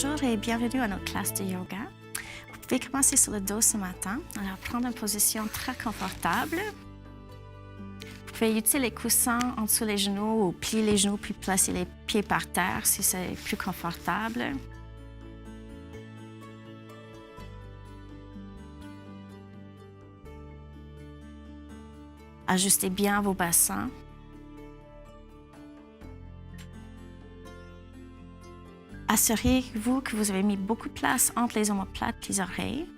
Bonjour et bienvenue à notre classe de yoga. Vous pouvez commencer sur le dos ce matin. Alors, prendre une position très confortable. Vous pouvez utiliser les coussins en dessous des genoux ou plier les genoux puis placer les pieds par terre si c'est plus confortable. Ajustez bien vos bassins. Assurez-vous que vous avez mis beaucoup de place entre les omoplates et les oreilles.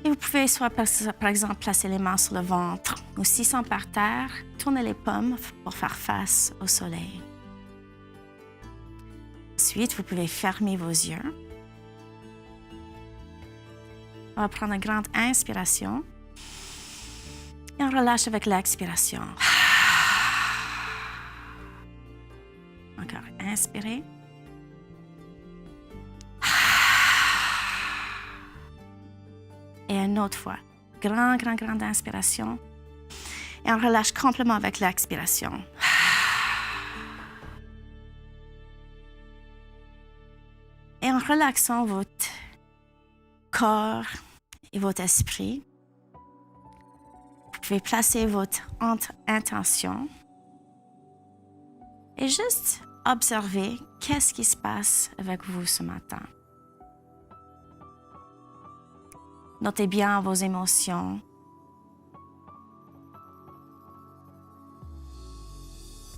Et vous pouvez soit par exemple placer les mains sur le ventre ou si sont par terre, tournez les paumes pour faire face au soleil. Ensuite, vous pouvez fermer vos yeux. On va prendre une grande inspiration et on relâche avec l'expiration. Encore, inspirez. Et une autre fois. Grande inspiration. Et on relâche complètement avec l'expiration. Et en relaxant votre corps et votre esprit, vous pouvez placer votre intention et juste observer qu'est-ce qui se passe avec vous ce matin. Notez bien vos émotions.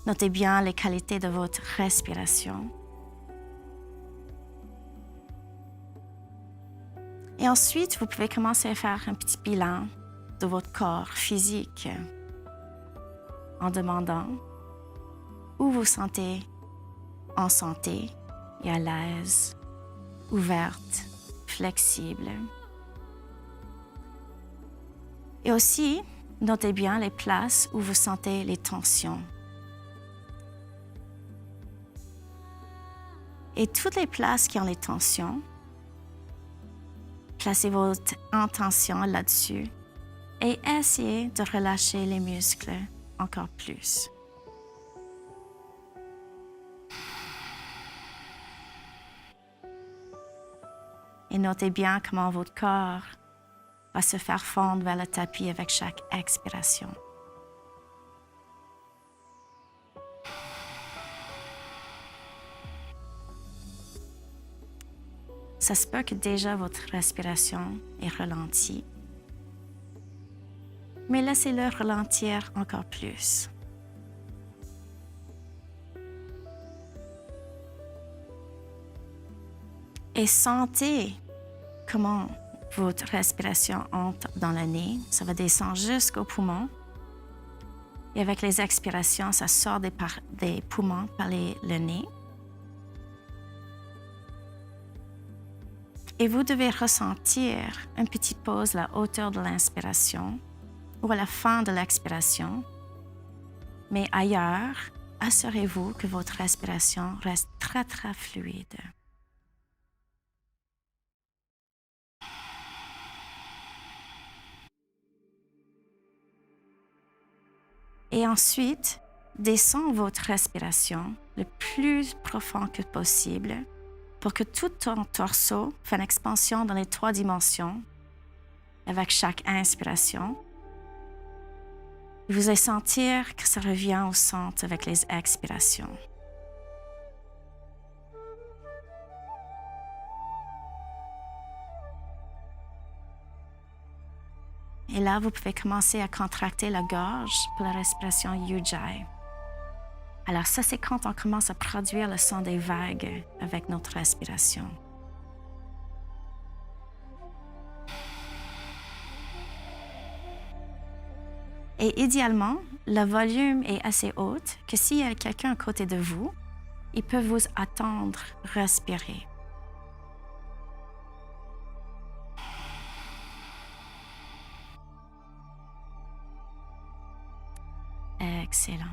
Notez bien les qualités de votre respiration. Et ensuite, vous pouvez commencer à faire un petit bilan de votre corps physique en demandant où vous sentez en santé et à l'aise, ouverte, flexible. Et aussi, notez bien les places où vous sentez les tensions. Et toutes les places qui ont les tensions, placez votre intention là-dessus et essayez de relâcher les muscles encore plus. Et notez bien comment votre corps va se faire fondre vers le tapis avec chaque expiration. Ça se peut que déjà votre respiration est ralentie, mais laissez-le ralentir encore plus. Et sentez comment votre respiration entre dans le nez, ça va descendre jusqu'aux poumons. Et avec les expirations, ça sort des poumons par le nez. Et vous devez ressentir une petite pause à la hauteur de l'inspiration ou à la fin de l'expiration. Mais ailleurs, assurez-vous que votre respiration reste très fluide. Et ensuite, descends votre respiration le plus profond que possible pour que tout ton torse fasse une expansion dans les 3 dimensions avec chaque inspiration. Vous allez sentir que ça revient au centre avec les expirations. Et là, vous pouvez commencer à contracter la gorge pour la respiration Ujjayi. Alors ça, c'est quand on commence à produire le son des vagues avec notre respiration. Et idéalement, le volume est assez haut que s'il y a quelqu'un à côté de vous, il peut vous attendre respirer. Excellent.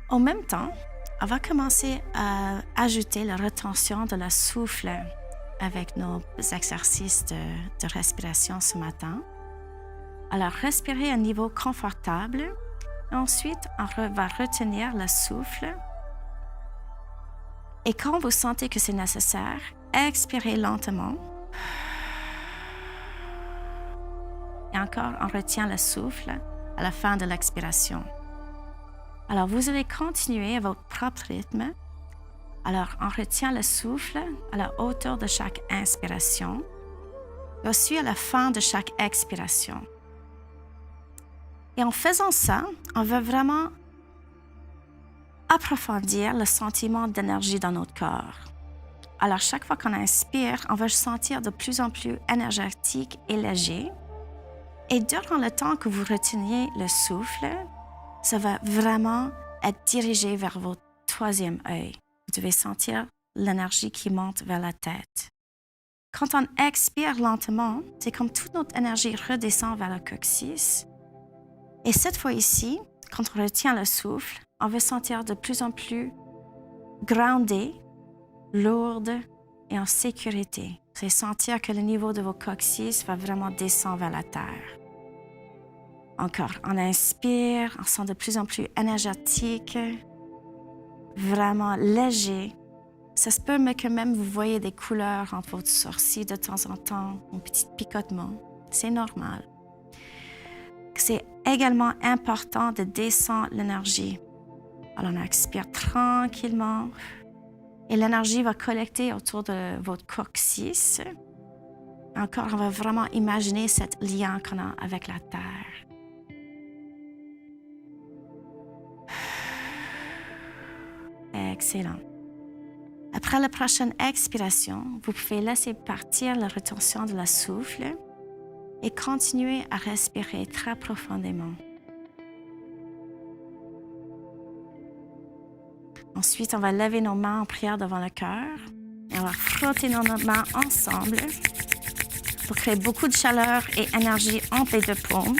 En même temps, on va commencer à ajouter la rétention de la souffle avec nos exercices de respiration ce matin. Alors, respirez à un niveau confortable. Ensuite, on va retenir le souffle Et quand vous sentez que c'est nécessaire, expirez lentement. Et encore, on retient le souffle à la fin de l'expiration. Alors, vous allez continuer à votre propre rythme. Alors, on retient le souffle à la hauteur de chaque inspiration et aussi à la fin de chaque expiration. Et en faisant ça, on va vraiment approfondir le sentiment d'énergie dans notre corps. Alors, chaque fois qu'on inspire, on va se sentir de plus en plus énergétique et léger. Et durant le temps que vous reteniez le souffle, ça va vraiment être dirigé vers votre troisième œil. Vous devez sentir l'énergie qui monte vers la tête. Quand on expire lentement, c'est comme toute notre énergie redescend vers le coccyx. Et cette fois ici, quand on retient le souffle, on va sentir de plus en plus groundé, lourde et en sécurité. Vous allez sentir que le niveau de vos coccyx va vraiment descendre vers la terre. Encore, on inspire, on sent de plus en plus énergétique, vraiment léger. Ça se peut que même vous voyez des couleurs entre votre sourcil de temps en temps, un petit picotement. C'est normal. C'est également important de descendre l'énergie. Alors, on expire tranquillement et l'énergie va collecter autour de votre coccyx. Encore, on va vraiment imaginer ce lien qu'on a avec la terre. Excellent. Après la prochaine expiration, vous pouvez laisser partir la rétention de la souffle et continuer à respirer très profondément. Ensuite, on va lever nos mains en prière devant le cœur et on va frotter nos mains ensemble pour créer beaucoup de chaleur et énergie entre les deux paumes.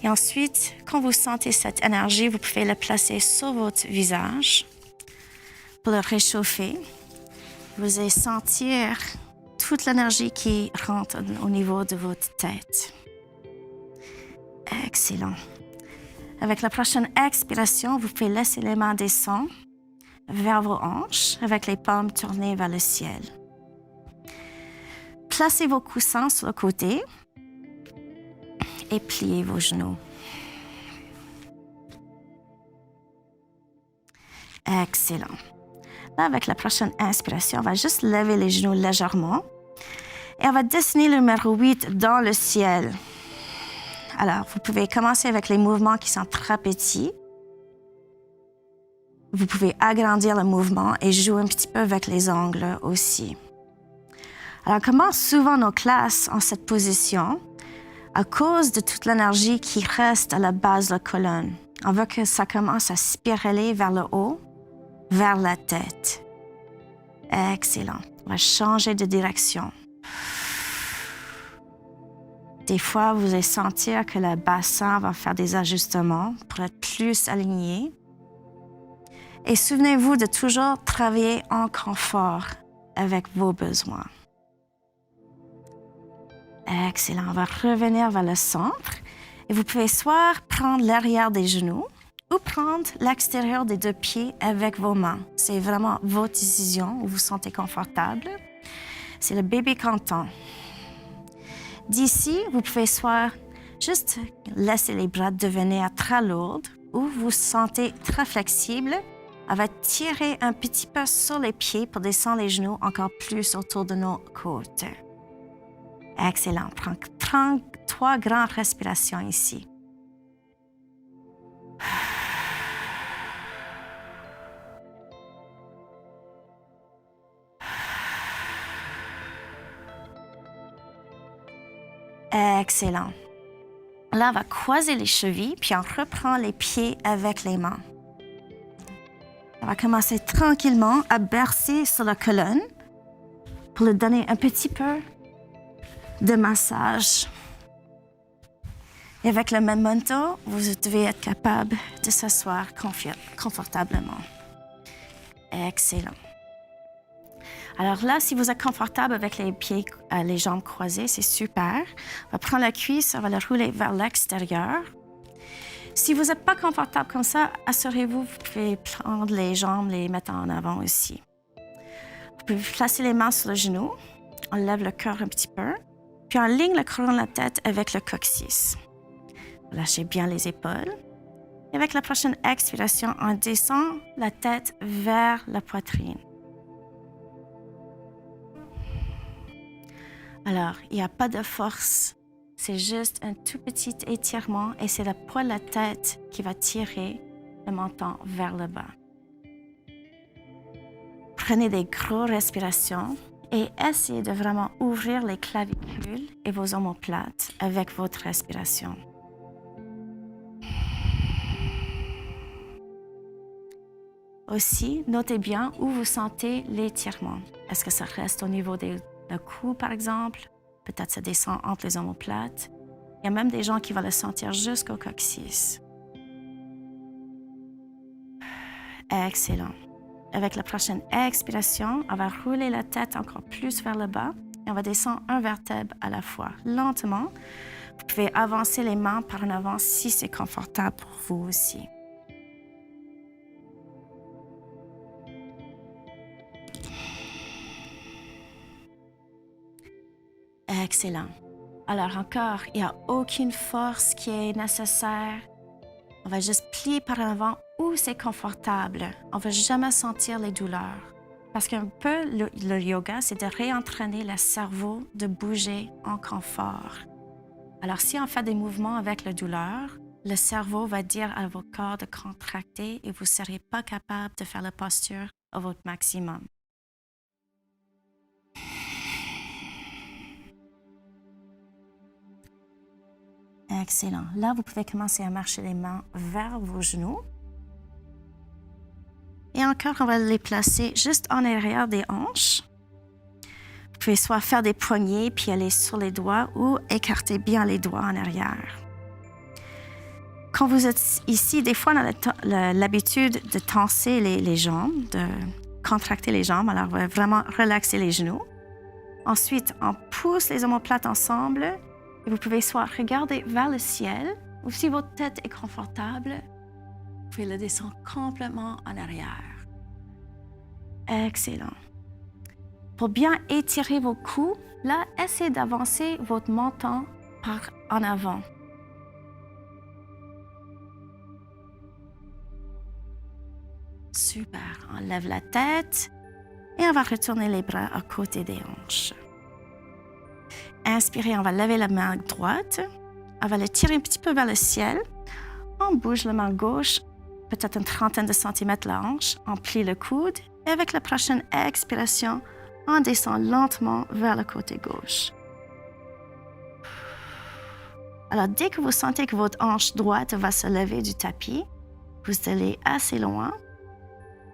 Et ensuite, quand vous sentez cette énergie, vous pouvez la placer sur votre visage pour le réchauffer. Vous allez sentir toute l'énergie qui rentre au niveau de votre tête. Excellent. Avec la prochaine expiration, vous pouvez laisser les mains descendre vers vos hanches avec les palmes tournées vers le ciel. Placez vos coussins sur le côté et pliez vos genoux. Excellent. Là, avec la prochaine inspiration, on va juste lever les genoux légèrement et on va dessiner le numéro 8 dans le ciel. Alors, vous pouvez commencer avec les mouvements qui sont très petits. Vous pouvez agrandir le mouvement et jouer un petit peu avec les angles aussi. Alors, on commence souvent nos classes en cette position à cause de toute l'énergie qui reste à la base de la colonne. On veut que ça commence à spiraler vers le haut, vers la tête. Excellent. On va changer de direction. Des fois, vous allez sentir que le bassin va faire des ajustements pour être plus aligné. Et souvenez-vous de toujours travailler en confort avec vos besoins. Excellent. On va revenir vers le centre. Et vous pouvez soit prendre l'arrière des genoux ou prendre l'extérieur des deux pieds avec vos mains. C'est vraiment votre décision où vous vous sentez confortable. C'est le bébé canton. D'ici, vous pouvez soit juste laisser les bras devenir très lourds ou vous vous sentez très flexible. On va tirer un petit peu sur les pieds pour descendre les genoux encore plus autour de nos côtes. Excellent. Prends 33 grandes respirations ici. Excellent. Là, on va croiser les chevilles, puis on reprend les pieds avec les mains. On va commencer tranquillement à bercer sur la colonne pour lui donner un petit peu de massage. Et avec le memento, vous devez être capable de s'asseoir confortablement. Excellent. Alors là, si vous êtes confortable avec les pieds, les jambes croisées, c'est super. On va prendre la cuisse, on va la rouler vers l'extérieur. Si vous n'êtes pas confortable comme ça, assurez-vous, vous pouvez prendre les jambes, les mettre en avant aussi. Vous pouvez placer les mains sur le genou, on lève le cœur un petit peu, puis on ligne le crâne de la tête avec le coccyx. Lâchez bien les épaules. Et avec la prochaine expiration, on descend la tête vers la poitrine. Alors, il n'y a pas de force, c'est juste un tout petit étirement et c'est le poids de la tête qui va tirer le menton vers le bas. Prenez des grosses respirations et essayez de vraiment ouvrir les clavicules et vos omoplates avec votre respiration. Aussi, notez bien où vous sentez l'étirement. Est-ce que ça reste au niveau du cou, par exemple? Peut-être ça descend entre les omoplates. Il y a même des gens qui vont le sentir jusqu'au coccyx. Excellent. Avec la prochaine expiration, on va rouler la tête encore plus vers le bas et on va descendre un vertèbre à la fois, lentement. Vous pouvez avancer les mains par en avant si c'est confortable pour vous aussi. Excellent. Alors encore, il n'y a aucune force qui est nécessaire. On va juste plier par en avant où c'est confortable. On ne va jamais sentir les douleurs. Parce qu'un peu, le yoga, c'est de réentraîner le cerveau de bouger en confort. Alors, si on fait des mouvements avec la douleur, le cerveau va dire à votre corps de contracter et vous ne serez pas capable de faire la posture à votre maximum. Excellent. Là, vous pouvez commencer à marcher les mains vers vos genoux. Et encore, on va les placer juste en arrière des hanches. Vous pouvez soit faire des poignées puis aller sur les doigts ou écarter bien les doigts en arrière. Quand vous êtes ici, des fois, on a l'habitude de tenser les jambes, de contracter les jambes. Alors, on va vraiment relaxer les genoux. Ensuite, on pousse les omoplates ensemble. Et vous pouvez soit regarder vers le ciel, ou si votre tête est confortable, vous pouvez le descendre complètement en arrière. Excellent. Pour bien étirer vos coups, là, essayez d'avancer votre menton par en avant. Super. On lève la tête et on va retourner les bras à côté des hanches. Inspirez, on va lever la main droite. On va le tirer un petit peu vers le ciel. On bouge la main gauche, peut-être une trentaine de centimètres la hanche. On plie le coude. Et avec la prochaine expiration, on descend lentement vers le côté gauche. Alors, dès que vous sentez que votre hanche droite va se lever du tapis, vous allez assez loin.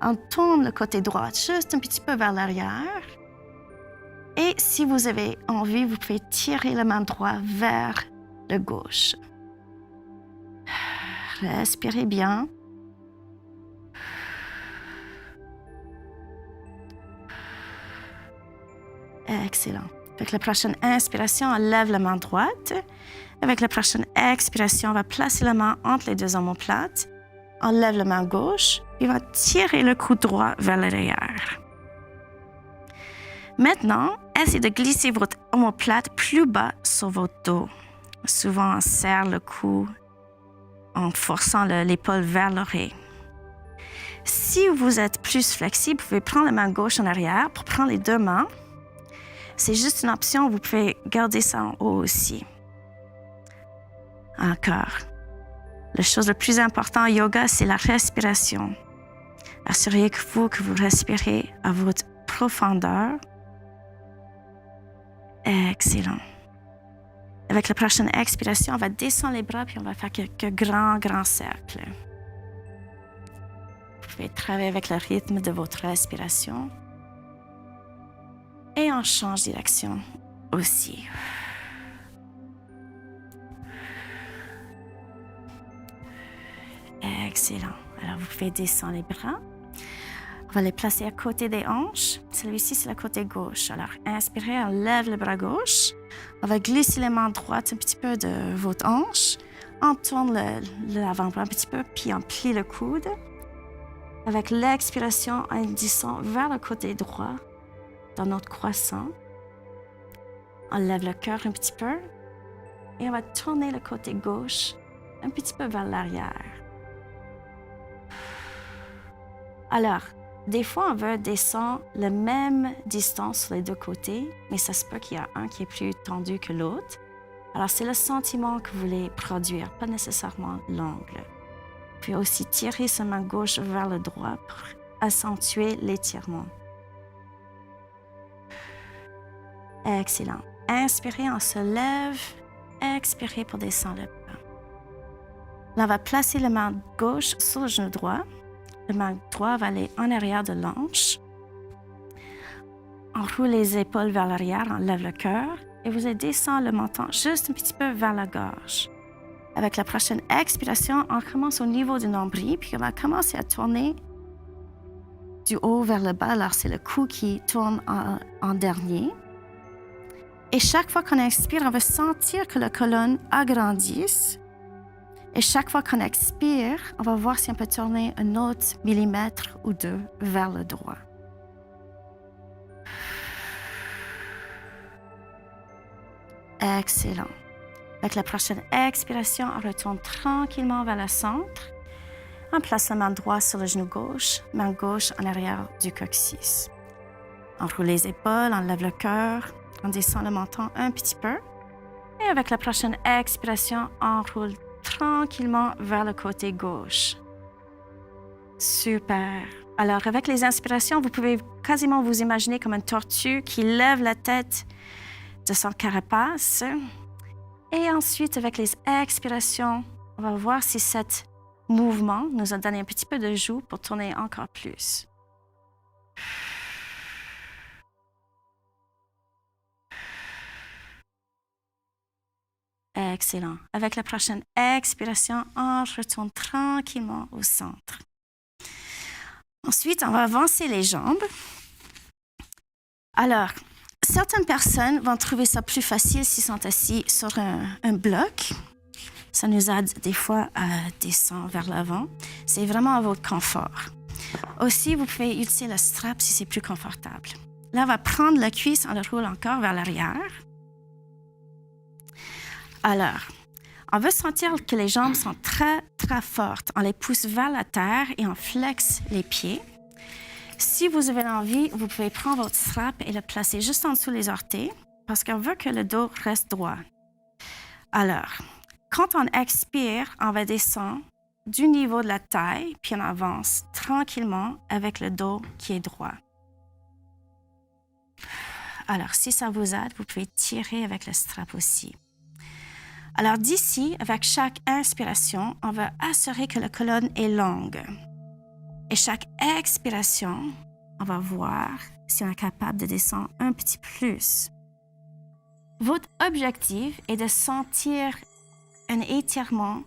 On tourne le côté droit juste un petit peu vers l'arrière. Et si vous avez envie, vous pouvez tirer la main droite vers le gauche. Respirez bien. Excellent. Avec la prochaine inspiration, on lève la main droite. Avec la prochaine expiration, on va placer la main entre les deux omoplates. On lève la main gauche et on va tirer le cou droit vers l'arrière. Maintenant, essayez de glisser votre omoplate plus bas sur votre dos. Souvent, on serre le cou en forçant l'épaule vers l'oreille. Si vous êtes plus flexible, vous pouvez prendre la main gauche en arrière pour prendre les deux mains. C'est juste une option, vous pouvez garder ça en haut aussi. Encore. La chose la plus importante en yoga, c'est la respiration. Assurez-vous que vous respirez à votre profondeur. Excellent. Avec la prochaine expiration, on va descendre les bras puis on va faire quelques grands cercles. Vous pouvez travailler avec le rythme de votre respiration. Et on change de direction aussi. Excellent. Alors, vous pouvez descendre les bras. On va les placer à côté des hanches. Celui-ci, c'est le côté gauche. Alors, inspirez, on lève le bras gauche. On va glisser les mains droites un petit peu de votre hanche. On tourne l'avant-bras un petit peu, puis on plie le coude. Avec l'expiration, on descend vers le côté droit dans notre croissant. On lève le cœur un petit peu et on va tourner le côté gauche un petit peu vers l'arrière. Alors, des fois, on veut descendre la même distance sur les deux côtés, mais ça se peut qu'il y a un qui est plus tendu que l'autre. Alors, c'est le sentiment que vous voulez produire, pas nécessairement l'angle. Puis aussi tirer sa main gauche vers le droit pour accentuer l'étirement. Excellent. Inspirez, on se lève. Expirez pour descendre le bas. Là, on va placer la main gauche sur le genou droit. La main droite va aller en arrière de l'hanche. On roule les épaules vers l'arrière, on lève le cœur et vous allez descendre le menton juste un petit peu vers la gorge. Avec la prochaine expiration, on commence au niveau du nombril, puis on va commencer à tourner du haut vers le bas. Alors, c'est le cou qui tourne en dernier. Et chaque fois qu'on inspire, on va sentir que la colonne agrandisse. Et chaque fois qu'on expire, on va voir si on peut tourner un autre millimètre ou deux vers le droit. Excellent. Avec la prochaine expiration, on retourne tranquillement vers le centre. On place la main droite sur le genou gauche, main gauche en arrière du coccyx. On roule les épaules, on lève le cœur, on descend le menton un petit peu. Et avec la prochaine expiration, on roule tranquillement vers le côté gauche. Super. Alors, avec les inspirations, vous pouvez quasiment vous imaginer comme une tortue qui lève la tête de son carapace. Et ensuite, avec les expirations, on va voir si cet mouvement nous a donné un petit peu de joue pour tourner encore plus. Excellent. Avec la prochaine expiration, on retourne tranquillement au centre. Ensuite, on va avancer les jambes. Alors, certaines personnes vont trouver ça plus facile s'ils sont assis sur un bloc. Ça nous aide des fois à descendre vers l'avant. C'est vraiment à votre confort. Aussi, vous pouvez utiliser le strap si c'est plus confortable. Là, on va prendre la cuisse, on le roule encore vers l'arrière. Alors, on veut sentir que les jambes sont très, très fortes. On les pousse vers la terre et on flexe les pieds. Si vous avez envie, vous pouvez prendre votre strap et le placer juste en dessous les orteils parce qu'on veut que le dos reste droit. Alors, quand on expire, on va descendre du niveau de la taille, puis on avance tranquillement avec le dos qui est droit. Alors, si ça vous aide, vous pouvez tirer avec le strap aussi. Alors d'ici, avec chaque inspiration, on va assurer que la colonne est longue. Et chaque expiration, on va voir si on est capable de descendre un petit peu plus. Votre objectif est de sentir un étirement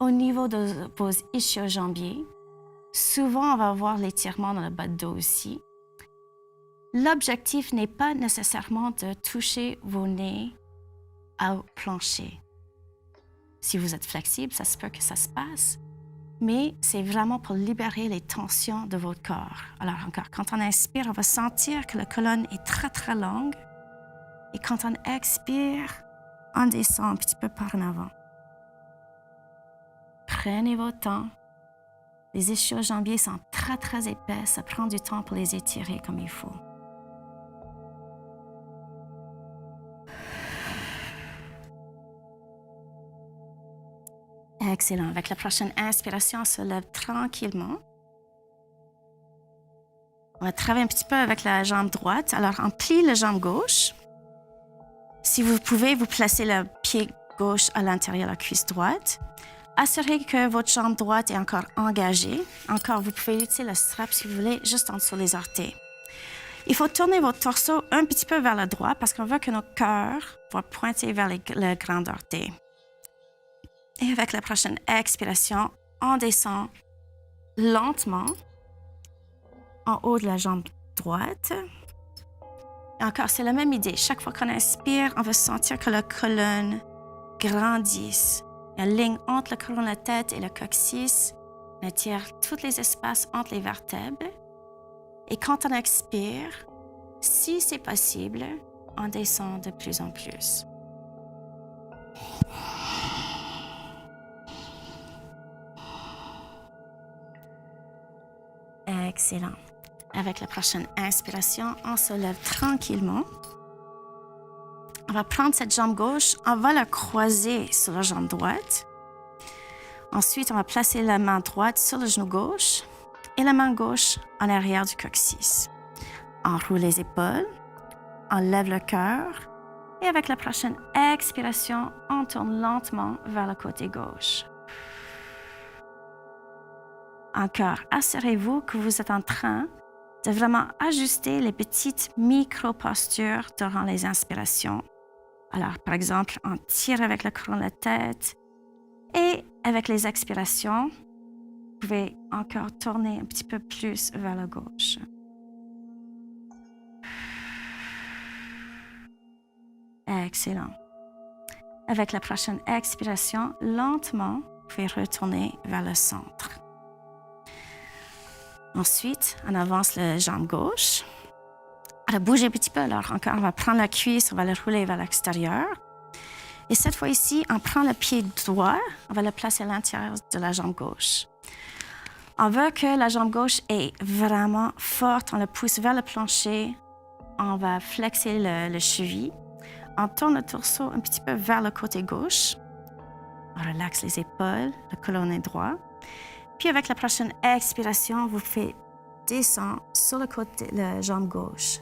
au niveau de vos ischio-jambiers. Souvent, on va voir l'étirement dans le bas de dos aussi. L'objectif n'est pas nécessairement de toucher vos nez au plancher. Si vous êtes flexible, ça se peut que ça se passe, mais c'est vraiment pour libérer les tensions de votre corps. Alors encore, quand on inspire, on va sentir que la colonne est très, très longue. Et quand on expire, on descend un petit peu par en avant. Prenez votre temps. Les ischio-jambiers sont très, très épais. Ça prend du temps pour les étirer comme il faut. Excellent. Avec la prochaine inspiration, on se lève tranquillement. On va travailler un petit peu avec la jambe droite. Alors, on plie la jambe gauche. Si vous pouvez, vous placez le pied gauche à l'intérieur de la cuisse droite. Assurez que votre jambe droite est encore engagée. Encore, vous pouvez utiliser le strap si vous voulez, juste en dessous des orteils. Il faut tourner votre torse un petit peu vers le droit parce qu'on veut que notre cœur va pointer vers le grand orteil. Et avec la prochaine expiration, on descend lentement en haut de la jambe droite. Et encore, c'est la même idée. Chaque fois qu'on inspire, on va sentir que la colonne grandisse Il y a une ligne entre le colonne de la tête et le coccyx. On étire tous les espaces entre les vertèbres. Et quand on expire, si c'est possible, on descend de plus en plus. Excellent. Avec la prochaine inspiration, on se lève tranquillement. On va prendre cette jambe gauche, on va la croiser sur la jambe droite. Ensuite, on va placer la main droite sur le genou gauche et la main gauche en arrière du coccyx. On roule les épaules, on lève le cœur et avec la prochaine expiration, on tourne lentement vers le côté gauche. Encore, assurez-vous que vous êtes en train de vraiment ajuster les petites micro-postures durant les inspirations. Alors, par exemple, on tire avec le crâne de la tête et avec les expirations, vous pouvez encore tourner un petit peu plus vers la gauche. Excellent. Avec la prochaine expiration, lentement, vous pouvez retourner vers le centre. Ensuite, on avance la jambe gauche. On va bouger un petit peu. Alors, encore, on va prendre la cuisse, on va la rouler vers l'extérieur. Et cette fois-ci, on prend le pied droit, on va le placer à l'intérieur de la jambe gauche. On veut que la jambe gauche est vraiment forte. On la pousse vers le plancher. On va flexer le cheville. On tourne le torse un petit peu vers le côté gauche. On relaxe les épaules, le colonne est droit. Puis avec la prochaine expiration, vous pouvez descendre sur le côté, la jambe gauche.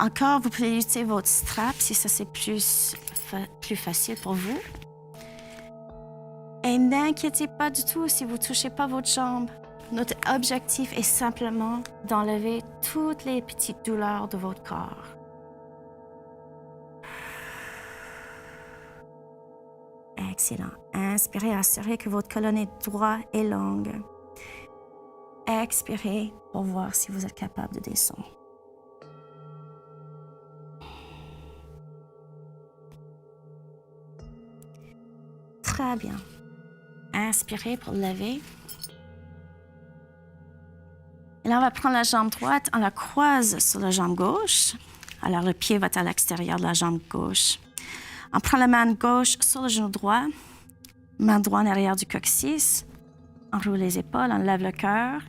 Encore, vous pouvez utiliser votre strap si ça c'est plus facile pour vous. Et n'inquiétez pas du tout si vous ne touchez pas votre jambe. Notre objectif est simplement d'enlever toutes les petites douleurs de votre corps. Excellent. Inspirez, assurez que votre colonne est droite et longue. Expirez pour voir si vous êtes capable de descendre. Très bien. Inspirez pour lever. Et là, on va prendre la jambe droite, on la croise sur la jambe gauche. Alors, le pied va être à l'extérieur de la jambe gauche. On prend la main gauche sur le genou droit, main droite en arrière du coccyx. On roule les épaules, on lève le cœur.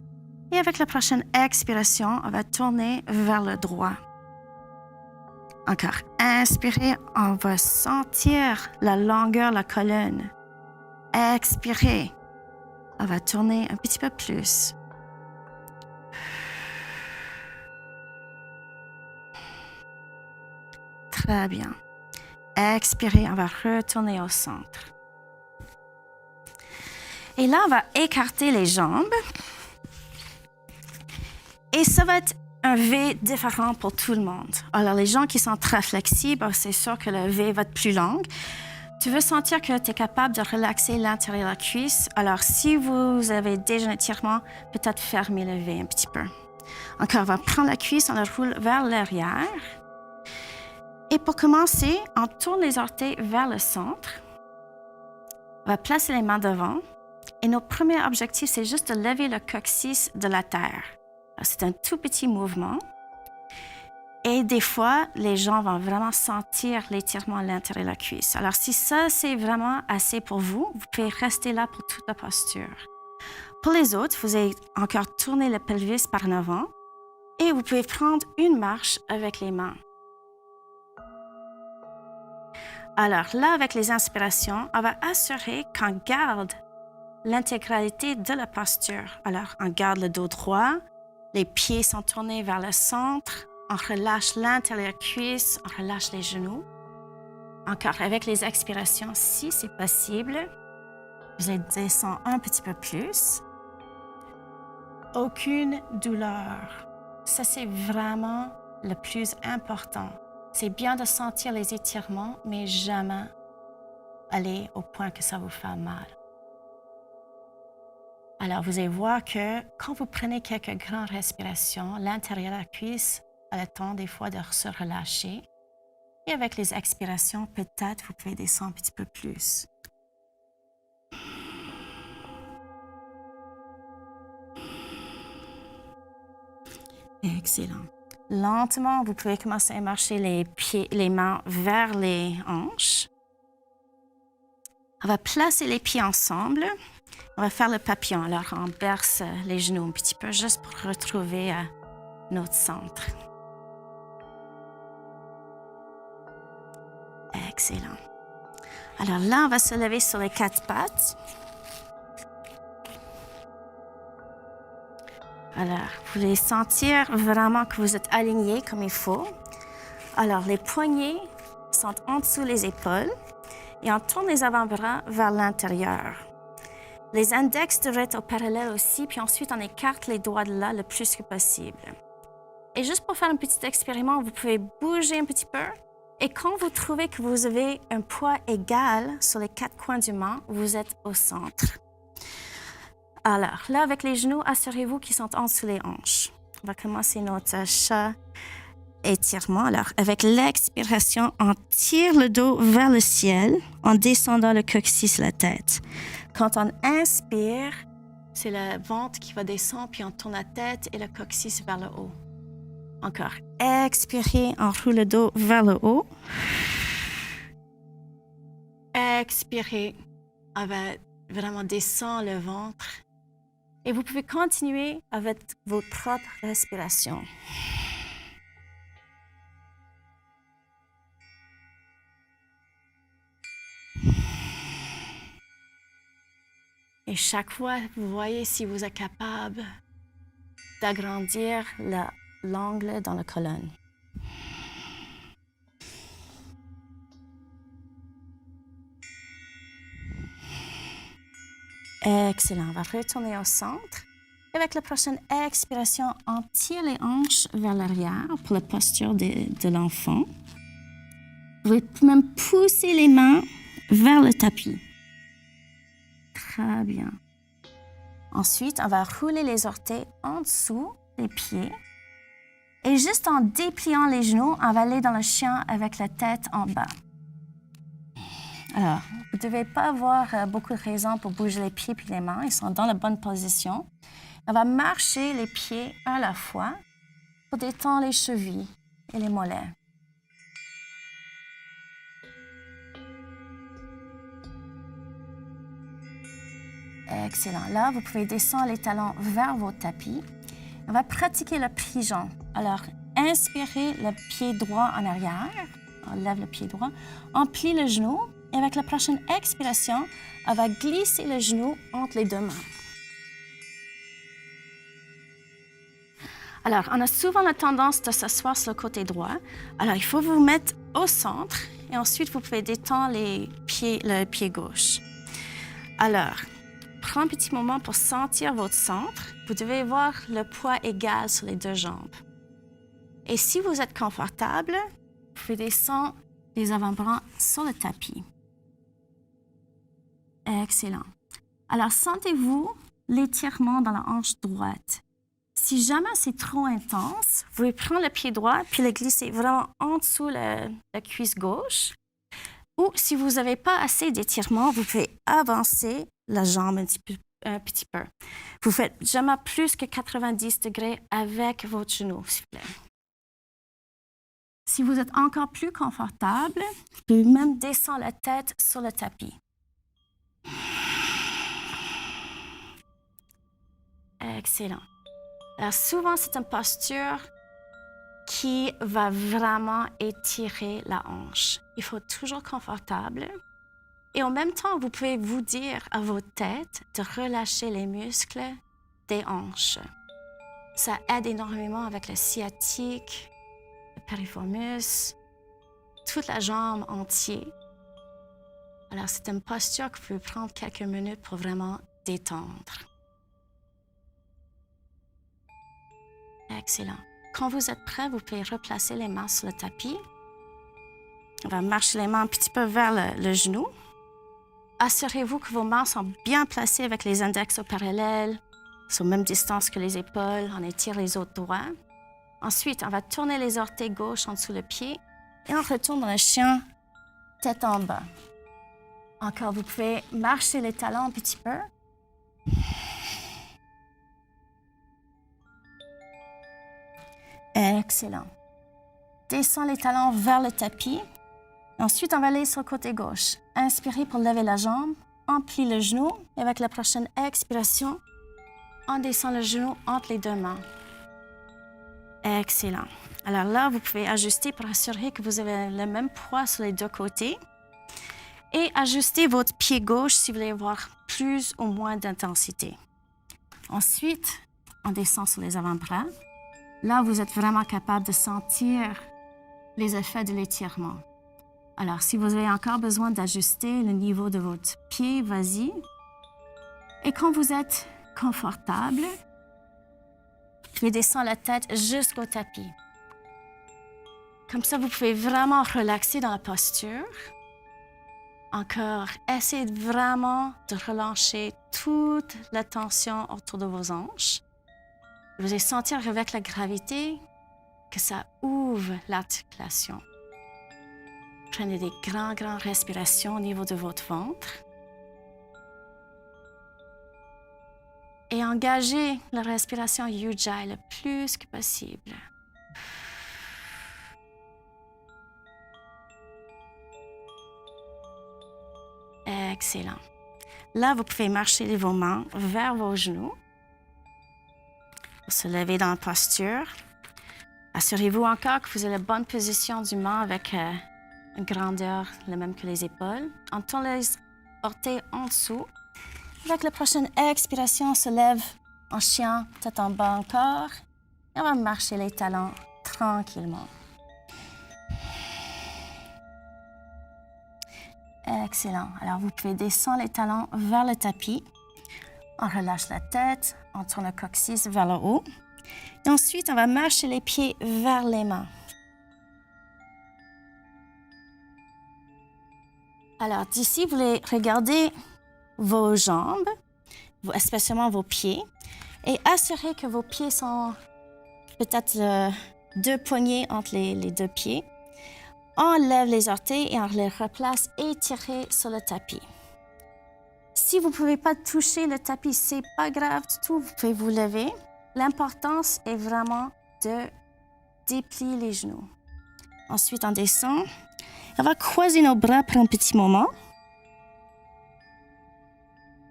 Et avec la prochaine expiration, on va tourner vers le droit. Encore. Inspirez, on va sentir la longueur de la colonne. Expirez, on va tourner un petit peu plus. Très bien. Expirez, on va retourner au centre. Et là, on va écarter les jambes. Et ça va être un V différent pour tout le monde. Alors, les gens qui sont très flexibles, c'est sûr que le V va être plus long. Tu veux sentir que tu es capable de relaxer l'intérieur de la cuisse. Alors, si vous avez déjà un étirement, peut-être fermer le V un petit peu. Encore, on va prendre la cuisse, on la roule vers l'arrière. Et pour commencer, on tourne les orteils vers le centre. On va placer les mains devant. Et notre premier objectif, c'est juste de lever le coccyx de la terre. C'est un tout petit mouvement. Et des fois, les gens vont vraiment sentir l'étirement à l'intérieur de la cuisse. Alors, si ça, c'est vraiment assez pour vous, vous pouvez rester là pour toute la posture. Pour les autres, vous allez encore tourner le pelvis par en avant et vous pouvez prendre une marche avec les mains. Alors là, avec les inspirations, on va assurer qu'on garde l'intégralité de la posture. Alors, on garde le dos droit, les pieds sont tournés vers le centre, on relâche l'intérieur cuisse, on relâche les genoux. Encore avec les expirations, si c'est possible, vous allez descendre un petit peu plus. Aucune douleur. Ça, c'est vraiment le plus important. C'est bien de sentir les étirements, mais jamais aller au point que ça vous fait mal. Alors, vous allez voir que quand vous prenez quelques grandes respirations, l'intérieur de la cuisse a le temps des fois de se relâcher. Et avec les expirations, peut-être vous pouvez descendre un petit peu plus. Excellent. Lentement, vous pouvez commencer à marcher les mains vers les hanches. On va placer les pieds ensemble. On va faire le papillon. Alors, on berce les genoux un petit peu juste pour retrouver notre centre. Excellent. Alors là, on va se lever sur les 4 pattes. Alors, vous voulez sentir vraiment que vous êtes aligné comme il faut. Alors, les poignets sont en dessous les épaules et on tourne les avant-bras vers l'intérieur. Les index devraient être au parallèle aussi, puis ensuite on écarte les doigts de là le plus que possible. Et juste pour faire un petit expériment, vous pouvez bouger un petit peu. Et quand vous trouvez que vous avez un poids égal sur les 4 coins du mât, vous êtes au centre. Alors, là, avec les genoux, assurez-vous qu'ils sont en dessous les hanches. On va commencer notre chat étirement. Alors, avec l'expiration, on tire le dos vers le ciel en descendant le coccyx, la tête. Quand on inspire, c'est le ventre qui va descendre, puis on tourne la tête et le coccyx vers le haut. Encore. Expirez, on roule le dos vers le haut. Expirez, on va vraiment descendre le ventre. Et vous pouvez continuer avec votre propre respiration. Et chaque fois, vous voyez si vous êtes capable d'agrandir l'angle dans la colonne. Excellent. On va retourner au centre. Et avec la prochaine expiration, on tire les hanches vers l'arrière pour la posture de l'enfant. Vous pouvez même pousser les mains vers le tapis. Très bien. Ensuite, on va rouler les orteils en dessous des pieds. Et juste en dépliant les genoux, on va aller dans le chien avec la tête en bas. Alors, vous ne devez pas avoir beaucoup de raisons pour bouger les pieds et les mains. Ils sont dans la bonne position. On va marcher les pieds à la fois pour détendre les chevilles et les mollets. Excellent. Là, vous pouvez descendre les talons vers votre tapis. On va pratiquer le pigeon. Alors, inspirez le pied droit en arrière. On lève le pied droit. On plie le genou. Et avec la prochaine expiration, on va glisser le genou entre les 2 mains. Alors, on a souvent la tendance de s'asseoir sur le côté droit. Alors, il faut vous mettre au centre. Et ensuite, vous pouvez détendre le pied gauche. Alors, prenez un petit moment pour sentir votre centre. Vous devez avoir le poids égal sur les 2 jambes. Et si vous êtes confortable, vous pouvez descendre les avant-bras sur le tapis. Excellent. Alors, sentez-vous l'étirement dans la hanche droite. Si jamais c'est trop intense, vous pouvez prendre le pied droit puis le glisser vraiment en dessous la cuisse gauche. Ou si vous n'avez pas assez d'étirement, vous pouvez avancer la jambe un petit peu. Vous faites jamais plus que 90 degrés avec votre genou, s'il vous plaît. Si vous êtes encore plus confortable, vous pouvez même descendre la tête sur le tapis. Excellent. Alors souvent, c'est une posture qui va vraiment étirer la hanche. Il faut être toujours confortable. Et en même temps, vous pouvez vous dire à votre tête de relâcher les muscles des hanches. Ça aide énormément avec le sciatique, le piriformis, toute la jambe entière. Alors, c'est une posture que vous pouvez prendre quelques minutes pour vraiment détendre. Excellent. Quand vous êtes prêt, vous pouvez replacer les mains sur le tapis. On va marcher les mains un petit peu vers le genou. Assurez-vous que vos mains sont bien placées avec les index au parallèle, sur la même distance que les épaules. On étire les autres doigts. Ensuite, on va tourner les orteils gauche en dessous le pied et on retourne dans le chien, tête en bas. Encore, vous pouvez marcher les talons un petit peu. Excellent. Descends les talons vers le tapis. Ensuite, on va aller sur le côté gauche. Inspirez pour lever la jambe. On plie le genou. Et avec la prochaine expiration, on descend le genou entre les deux mains. Excellent. Alors là, vous pouvez ajuster pour assurer que vous avez le même poids sur les deux côtés. Et ajuster votre pied gauche si vous voulez avoir plus ou moins d'intensité. Ensuite, on descend sur les avant-bras. Là, vous êtes vraiment capable de sentir les effets de l'étirement. Alors, si vous avez encore besoin d'ajuster le niveau de votre pied, vas-y. Et quand vous êtes confortable, puis descendre la tête jusqu'au tapis. Comme ça, vous pouvez vraiment relaxer dans la posture. Encore, essayez vraiment de relâcher toute la tension autour de vos hanches. Vous allez sentir avec la gravité que ça ouvre l'articulation. Prenez des grandes respirations au niveau de votre ventre. Et engagez la respiration Ujjayi le plus que possible. Excellent. Là, vous pouvez marcher vos mains vers vos genoux. Pour se lever dans la posture. Assurez-vous encore que vous avez la bonne position du main avec une grandeur la même que les épaules. On tourne les orteils en dessous. Avec la prochaine expiration, on se lève en chien, tête en bas encore. Et on va marcher les talons tranquillement. Excellent. Alors, vous pouvez descendre les talons vers le tapis. On relâche la tête, on tourne le coccyx vers le haut. Et ensuite, on va marcher les pieds vers les mains. Alors, d'ici, vous voulez regarder vos jambes, spécialement vos pieds, et assurer que vos pieds sont peut-être deux poignées entre les deux pieds. On lève les orteils et on les replace étirés sur le tapis. Si vous ne pouvez pas toucher le tapis, ce n'est pas grave du tout, vous pouvez vous lever. L'importance est vraiment de déplier les genoux. Ensuite, on descend. On va croiser nos bras pour un petit moment.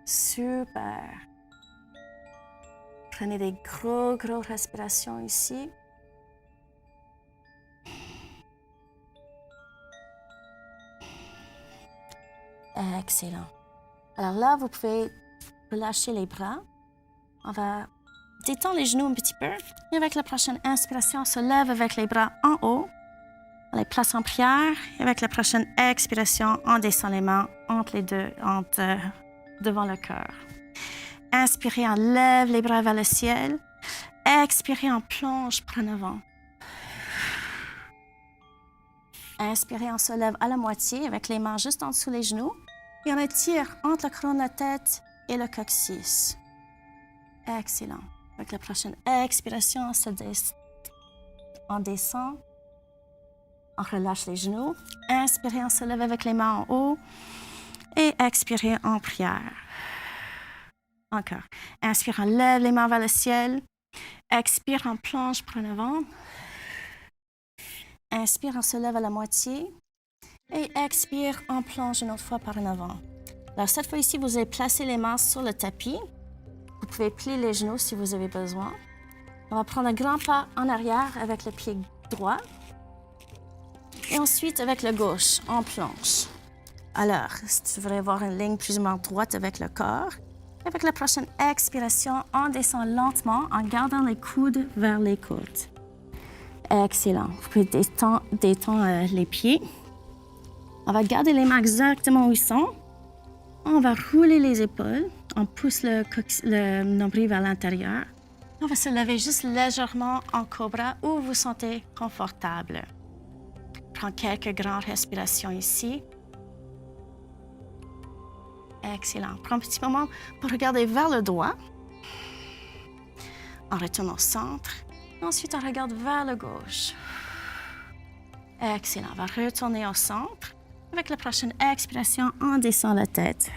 Super. Prenez des grosses respirations ici. Excellent. Alors là, vous pouvez relâcher les bras. On va détendre les genoux un petit peu. Et avec la prochaine inspiration, on se lève avec les bras en haut. On les place en prière. Et avec la prochaine expiration, on descend les mains entre les deux, devant le cœur. Inspirez, on lève les bras vers le ciel. Expirez, on plonge, prenez avant. Inspirez, on se lève à la moitié avec les mains juste en dessous les genoux. Et on étire entre la couronne de la tête et le coccyx. Excellent. Avec la prochaine expiration, on descend. On relâche les genoux. Inspirez, on se lève avec les mains en haut. Et expirez en prière. Encore. Inspire, on lève les mains vers le ciel. Expire, on plonge, prenez avant. Inspire, on se lève à la moitié. Et expire, on plonge une autre fois par en avant. Alors, cette fois-ci, vous allez placer les mains sur le tapis. Vous pouvez plier les genoux si vous avez besoin. On va prendre un grand pas en arrière avec le pied droit. Et ensuite, avec le gauche, on plonge. Alors, si tu voudrais avoir une ligne plus ou moins droite avec le corps, avec la prochaine expiration, on descend lentement en gardant les coudes vers les côtes. Excellent. Vous pouvez détendre les pieds. On va garder les mains exactement où ils sont. On va rouler les épaules. On pousse le nombril vers l'intérieur. On va se lever juste légèrement en cobra où vous vous sentez confortable. Prends quelques grandes respirations ici. Excellent. Prends un petit moment pour regarder vers le doigt. On retourne au centre. Ensuite, on regarde vers le gauche. Excellent. On va retourner au centre. Avec la prochaine expiration, on descend la tête.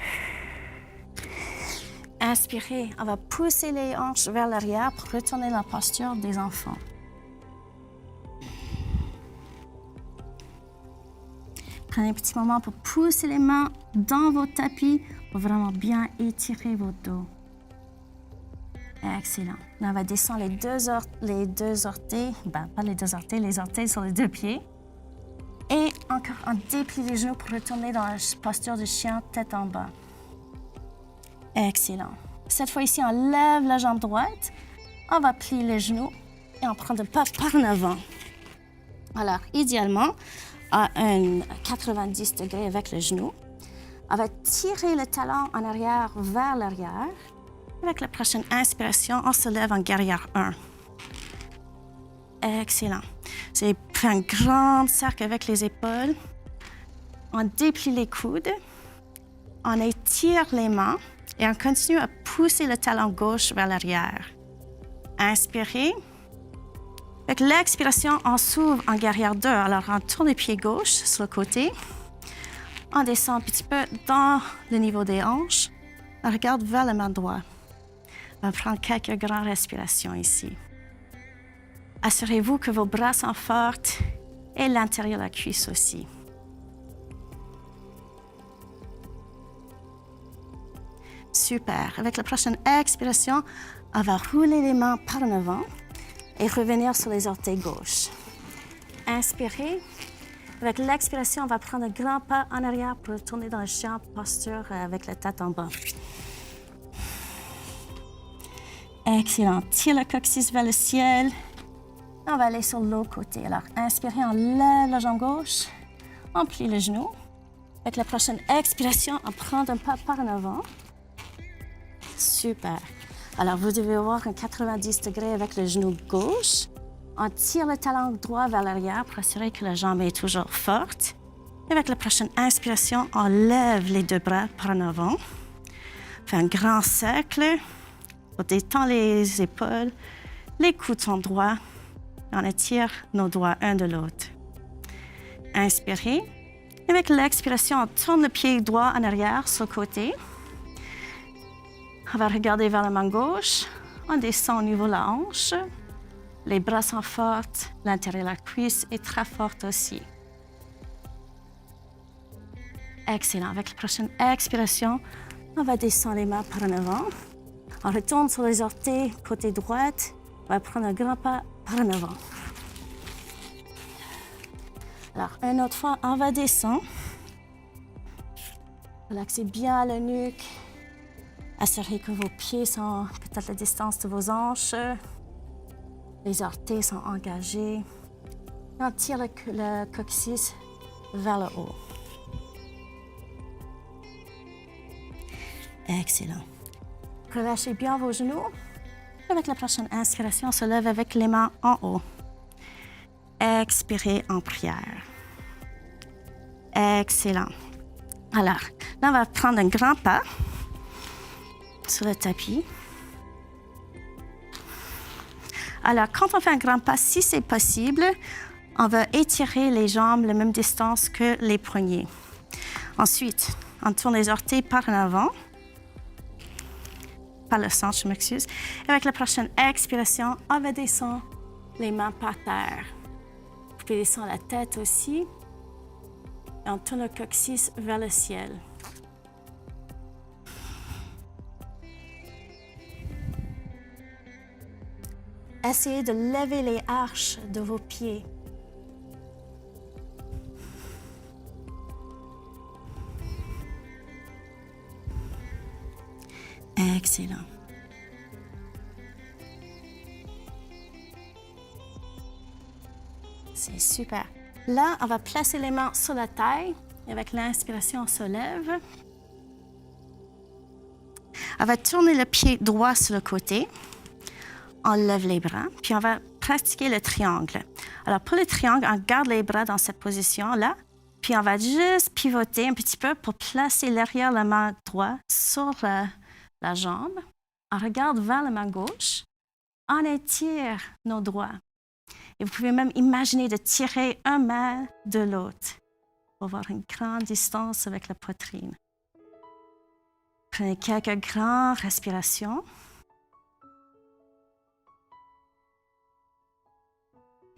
Inspirez. On va pousser les hanches vers l'arrière pour retourner dans la posture des enfants. Prenez un petit moment pour pousser les mains dans vos tapis pour vraiment bien étirer votre dos. Excellent. Là, on va descendre les deux orteils, pas les deux orteils, les orteils sur les deux pieds. Et encore, on déplie les genoux pour retourner dans la posture du chien, tête en bas. Excellent. Cette fois ici, on lève la jambe droite, on va plier les genoux et on prend un pas par en avant. Alors, idéalement, à un 90 degrés avec le genou, on va tirer le talon en arrière vers l'arrière. Avec la prochaine inspiration, on se lève en guerrière 1. Excellent. C'est fait un grand cercle avec les épaules. On déplie les coudes. On étire les mains et on continue à pousser le talon gauche vers l'arrière. Inspirez. Avec l'expiration, on s'ouvre en guerrière 2. Alors, on tourne les pieds gauche sur le côté. On descend un petit peu dans le niveau des hanches. On regarde vers le main droit. On va prendre quelques grandes respirations ici. Assurez-vous que vos bras sont forts et l'intérieur de la cuisse aussi. Super. Avec la prochaine expiration, on va rouler les mains par en avant et revenir sur les orteils gauche. Inspirez. Avec l'expiration, on va prendre un grand pas en arrière pour retourner dans le chien, posture avec la tête en bas. Excellent. Tire le coccyx vers le ciel. On va aller sur l'autre côté. Alors, inspirez, on lève la jambe gauche. On plie le genou. Avec la prochaine expiration, on prend un pas par en avant. Super. Alors, vous devez avoir un 90 degrés avec le genou gauche. On tire le talon droit vers l'arrière pour assurer que la jambe est toujours forte. Et avec la prochaine inspiration, on lève les deux bras par en avant. On fait un grand cercle. On détend les épaules. Les coudes sont droits. On étire nos doigts un de l'autre. Inspirez. Avec l'expiration, on tourne le pied droit en arrière sur le côté. On va regarder vers la main gauche. On descend au niveau de la hanche. Les bras sont forts. L'intérieur de la cuisse est très fort aussi. Excellent. Avec la prochaine expiration, on va descendre les mains par en avant. On retourne sur les orteils, côté droite. On va prendre un grand pas par en avant. Alors, une autre fois, on va descendre. Relaxez bien la nuque. Assurez que vos pieds sont peut-être à la distance de vos hanches. Les orteils sont engagés. On tire le coccyx vers le haut. Excellent. Relâchez bien vos genoux. Avec la prochaine inspiration, on se lève avec les mains en haut. Expirez en prière. Excellent. Alors, là, on va prendre un grand pas sur le tapis. Alors, quand on fait un grand pas, si c'est possible, on va étirer les jambes la même distance que les poignets. Ensuite, on tourne les orteils par en avant. Par le centre, je m'excuse. Avec la prochaine expiration, on va descendre les mains par terre. Vous pouvez descendre la tête aussi. Et on tourne le coccyx vers le ciel. Essayez de lever les arches de vos pieds. Excellent. C'est super. Là, on va placer les mains sur la taille. Et avec l'inspiration, on se lève. On va tourner le pied droit sur le côté. On lève les bras, puis on va pratiquer le triangle. Alors, pour le triangle, on garde les bras dans cette position-là, puis on va juste pivoter un petit peu pour placer l'arrière de la main droite sur la jambe. On regarde vers la main gauche. On étire nos doigts. Et vous pouvez même imaginer de tirer un main de l'autre pour avoir une grande distance avec la poitrine. Prenez quelques grandes respirations.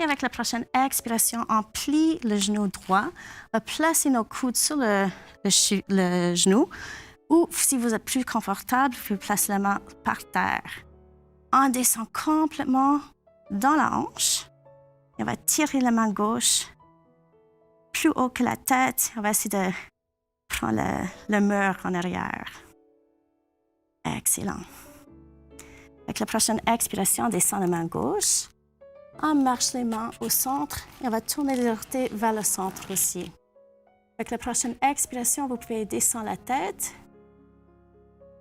Et avec la prochaine expiration, on plie le genou droit. On va placer nos coudes sur le genou. Ou si vous êtes plus confortable, vous pouvez placer la main par terre. On descend complètement dans la hanche. Et on va tirer la main gauche plus haut que la tête. On va essayer de prendre le mur en arrière. Excellent. Avec la prochaine expiration, on descend la main gauche. On marche les mains au centre et on va tourner les orteils vers le centre aussi. Avec la prochaine expiration, vous pouvez descendre la tête.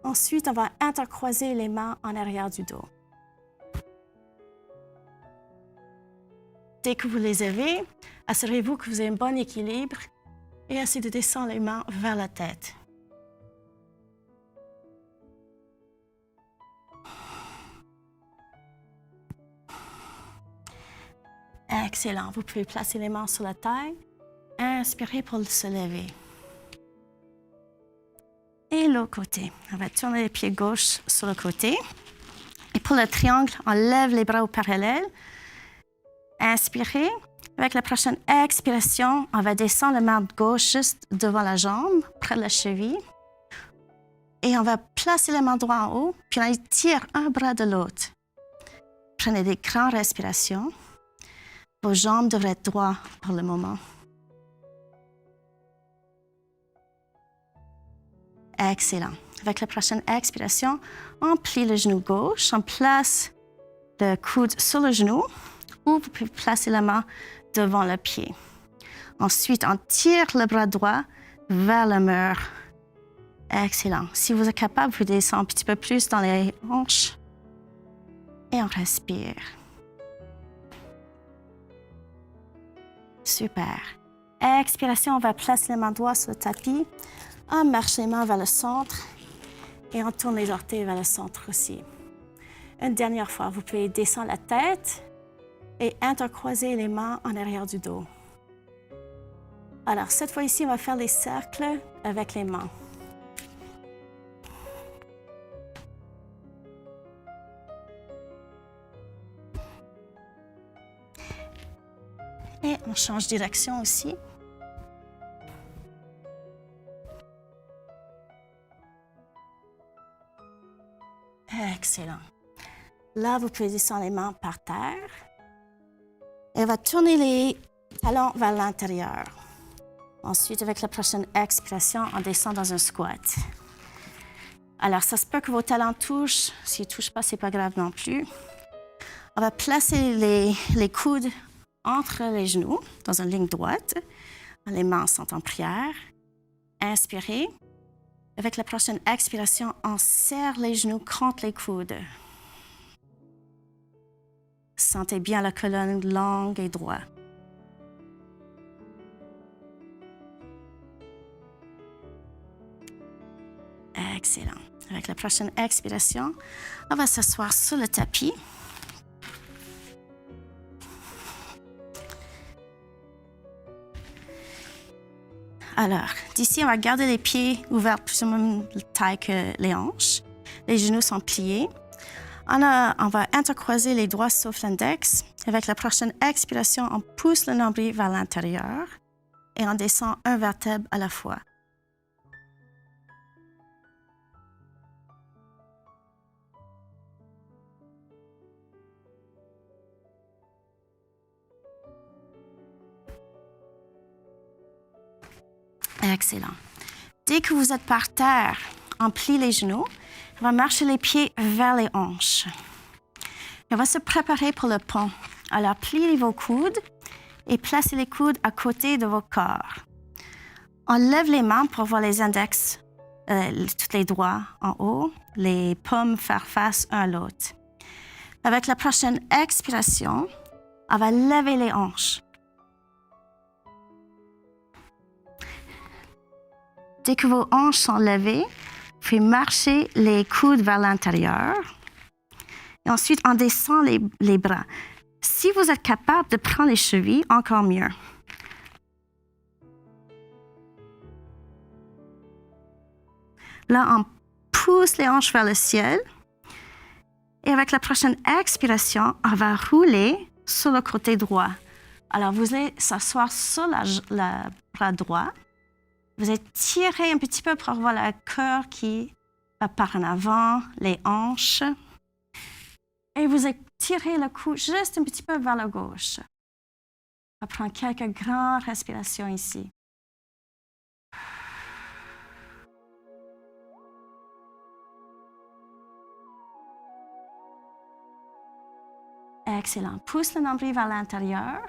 Ensuite, on va intercroiser les mains en arrière du dos. Dès que vous les avez, assurez-vous que vous avez un bon équilibre et essayez de descendre les mains vers la tête. Excellent. Vous pouvez placer les mains sur la taille. Inspirez pour se lever. Et l'autre côté. On va tourner les pieds gauche sur le côté. Et pour le triangle, on lève les bras au parallèle. Inspirez. Avec la prochaine expiration, on va descendre la main gauche juste devant la jambe, près de la cheville. Et on va placer la main droite en haut, puis on étire un bras de l'autre. Prenez des grandes respirations. Vos jambes devraient être droites pour le moment. Excellent. Avec la prochaine expiration, on plie le genou gauche, on place le coude sur le genou ou vous pouvez placer la main devant le pied. Ensuite, on tire le bras droit vers le mur. Excellent. Si vous êtes capable, vous descendez un petit peu plus dans les hanches et on respire. Super. Expiration, on va placer les mains droites sur le tapis. On marche les mains vers le centre et on tourne les orteils vers le centre aussi. Une dernière fois, vous pouvez descendre la tête et intercroiser les mains en arrière du dos. Alors, cette fois-ci, on va faire des cercles avec les mains. Et on change de direction aussi. Excellent. Là, vous pouvez descendre les mains par terre. Et on va tourner les talons vers l'intérieur. Ensuite, avec la prochaine expiration, on descend dans un squat. Alors, ça se peut que vos talons touchent. S'ils ne touchent pas, ce n'est pas grave non plus. On va placer les coudes entre les genoux, dans une ligne droite. Les mains sont en prière. Inspirez. Avec la prochaine expiration, on serre les genoux contre les coudes. Sentez bien la colonne longue et droite. Excellent. Avec la prochaine expiration, on va s'asseoir sur le tapis. Alors, d'ici, on va garder les pieds ouverts plus ou moins de taille que les hanches. Les genoux sont pliés. On va intercroiser les doigts sauf l'index. Avec la prochaine expiration, on pousse le nombril vers l'intérieur et on descend un vertèbre à la fois. Excellent. Dès que vous êtes par terre, on plie les genoux. On va marcher les pieds vers les hanches. Et on va se préparer pour le pont. Alors, pliez vos coudes et placez les coudes à côté de vos corps. On lève les mains pour voir les index, tous les doigts en haut, les paumes faire face un à l'autre. Avec la prochaine expiration, on va lever les hanches. Dès que vos hanches sont levées, vous pouvez marcher les coudes vers l'intérieur. Et ensuite, on descend les bras. Si vous êtes capable de prendre les chevilles, encore mieux. Là, on pousse les hanches vers le ciel. Et avec la prochaine expiration, on va rouler sur le côté droit. Alors, vous allez s'asseoir sur le bras droit. Vous allez tirer un petit peu pour avoir le cœur qui va par en avant, les hanches. Et vous allez tirer le cou juste un petit peu vers la gauche. On va prendre quelques grandes respirations ici. Excellent. Pousse le nombril vers l'intérieur.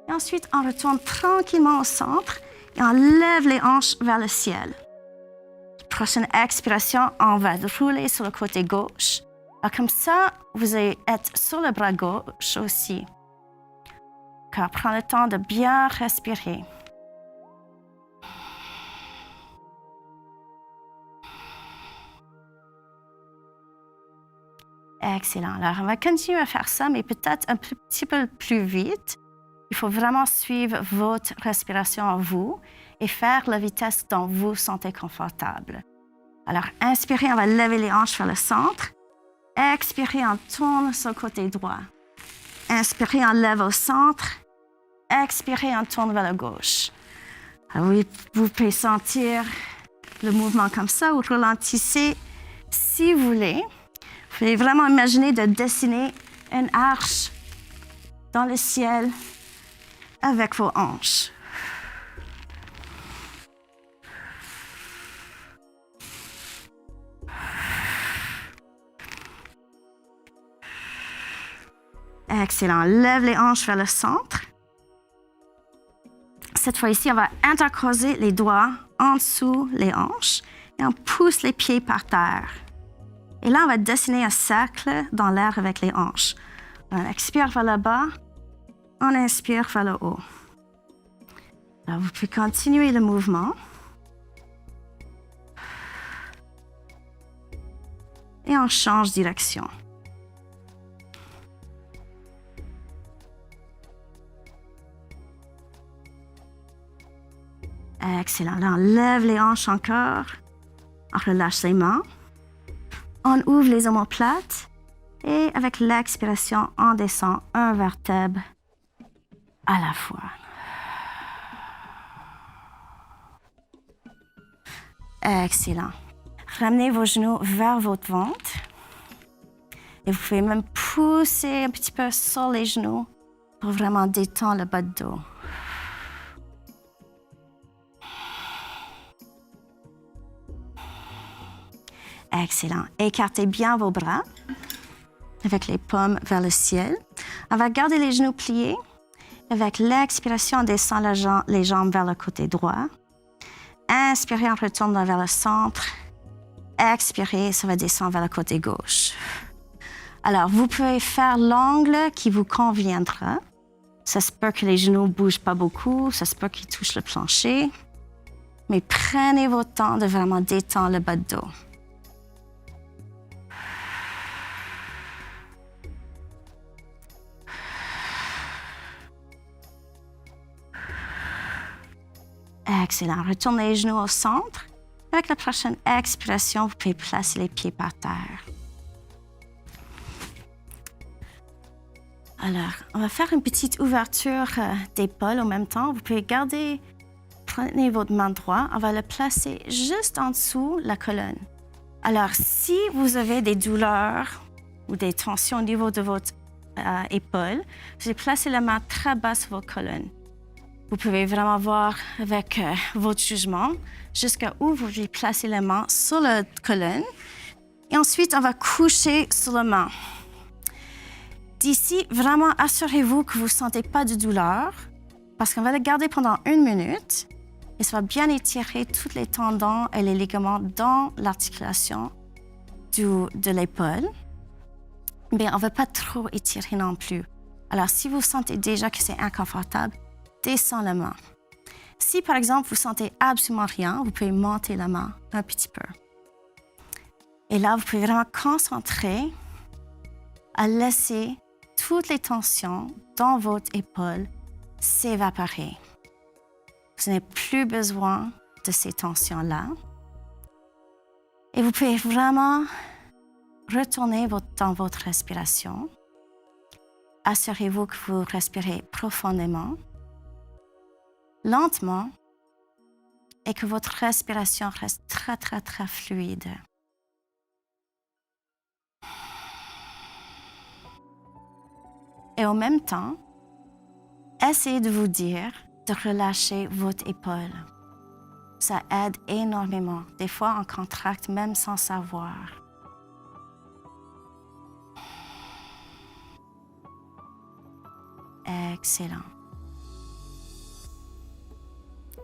Et ensuite, on retourne tranquillement au centre et on lève les hanches vers le ciel. Prochaine expiration, on va rouler sur le côté gauche. Alors, comme ça, vous allez être sur le bras gauche aussi. Car prends le temps de bien respirer. Excellent. Alors, on va continuer à faire ça, mais peut-être un petit peu plus vite. Il faut vraiment suivre votre respiration en vous et faire la vitesse dont vous vous sentez confortable. Alors, inspirez, on va lever les hanches vers le centre. Expirez, on tourne sur le côté droit. Inspirez, on lève au centre. Expirez, on tourne vers la gauche. Alors, oui, vous pouvez sentir le mouvement comme ça ou ralentissez si vous voulez. Vous pouvez vraiment imaginer de dessiner une arche dans le ciel avec vos hanches. Excellent. Lève les hanches vers le centre. Cette fois-ci, on va intercroiser les doigts en dessous les hanches et on pousse les pieds par terre. Et là, on va dessiner un cercle dans l'air avec les hanches. On expire vers le bas, on inspire vers le haut. Alors, vous pouvez continuer le mouvement. Et on change de direction. Excellent. Là, on lève les hanches encore. On relâche les mains. On ouvre les omoplates. Et avec l'expiration, on descend un vertèbre à la fois. Excellent. Ramenez vos genoux vers votre ventre. Et vous pouvez même pousser un petit peu sur les genoux pour vraiment détendre le bas de dos. Excellent. Écartez bien vos bras avec les paumes vers le ciel. On va garder les genoux pliés. Avec l'expiration, on descend les jambes vers le côté droit. Inspirez, on retourne vers le centre. Expirez, ça va descendre vers le côté gauche. Alors, vous pouvez faire l'angle qui vous conviendra. Ça se peut que les genoux ne bougent pas beaucoup, ça se peut qu'ils touchent le plancher. Mais prenez votre temps de vraiment détendre le bas de dos. Excellent. Retournez les genoux au centre. Avec la prochaine expiration, vous pouvez placer les pieds par terre. Alors, on va faire une petite ouverture d'épaule en même temps. Vous pouvez prenez votre main droite, on va le placer juste en dessous la colonne. Alors, si vous avez des douleurs ou des tensions au niveau de votre épaule, vous allez placer la main très bas sur votre colonne. Vous pouvez vraiment voir avec votre jugement jusqu'à où vous voulez placer la main sur la colonne. Et ensuite, on va coucher sur la main. D'ici, vraiment, assurez-vous que vous ne sentez pas de douleur parce qu'on va le garder pendant 1 minute et ça va bien étirer tous les tendons et les ligaments dans l'articulation de l'épaule. Mais on ne va pas trop étirer non plus. Alors, si vous sentez déjà que c'est inconfortable, descendez la main. Si, par exemple, vous sentez absolument rien, vous pouvez monter la main un petit peu. Et là, vous pouvez vraiment concentrer à laisser toutes les tensions dans votre épaule s'évaporer. Vous n'avez plus besoin de ces tensions-là. Et vous pouvez vraiment retourner dans votre respiration. assurez-vous que vous respirez profondément, lentement, et que votre respiration reste très, très, très fluide. Et en même temps, essayez de vous dire de relâcher votre épaule. Ça aide énormément. Des fois, on contracte même sans savoir. Excellent.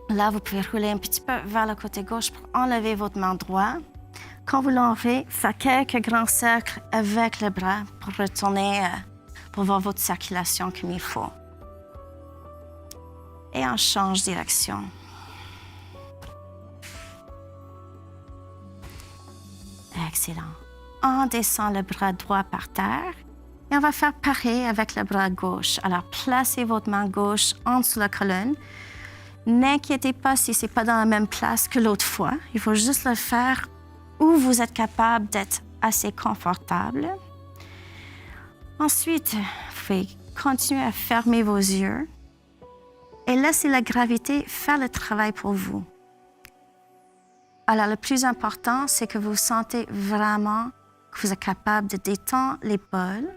Là, vous pouvez rouler un petit peu vers le côté gauche pour enlever votre main droite. Quand vous l'enlevez, faites quelques grands cercles avec le bras pour retourner, pour voir votre circulation comme il faut. Et on change de direction. Excellent. On descend le bras droit par terre et on va faire pareil avec le bras gauche. Alors, placez votre main gauche en dessous de la colonne. N'inquiétez pas si ce n'est pas dans la même place que l'autre fois. Il faut juste le faire où vous êtes capable d'être assez confortable. Ensuite, vous pouvez continuer à fermer vos yeux et laisser la gravité faire le travail pour vous. Alors, le plus important, c'est que vous sentez vraiment que vous êtes capable de détendre l'épaule.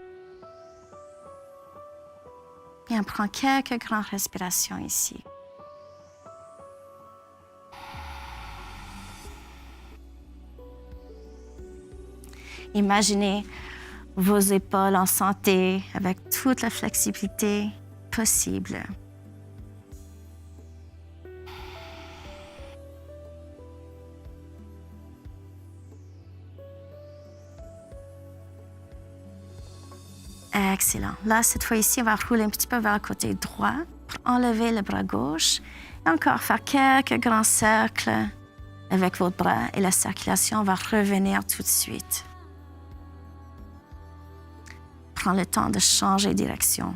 Et on prend quelques grandes respirations ici. Imaginez vos épaules en santé avec toute la flexibilité possible. Excellent. Là, cette fois-ci, on va rouler un petit peu vers le côté droit pour enlever le bras gauche. Et encore faire quelques grands cercles avec votre bras et la circulation va revenir tout de suite. Prends le temps de changer de direction.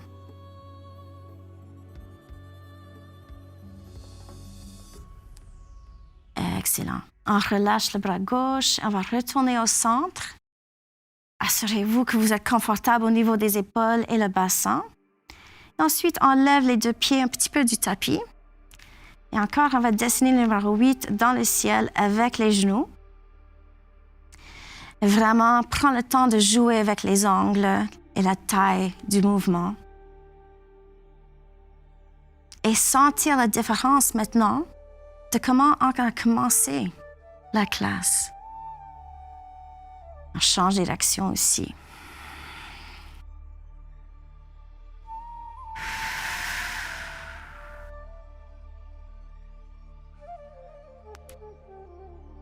Excellent. On relâche le bras gauche, on va retourner au centre. Assurez-vous que vous êtes confortable au niveau des épaules et le bassin. Et ensuite, on lève les deux pieds un petit peu du tapis. Et encore, on va dessiner le numéro 8 dans le ciel avec les genoux. Vraiment, prends le temps de jouer avec les angles et la taille du mouvement. Et sentir la différence maintenant de comment on a commencé la classe. On change de direction aussi.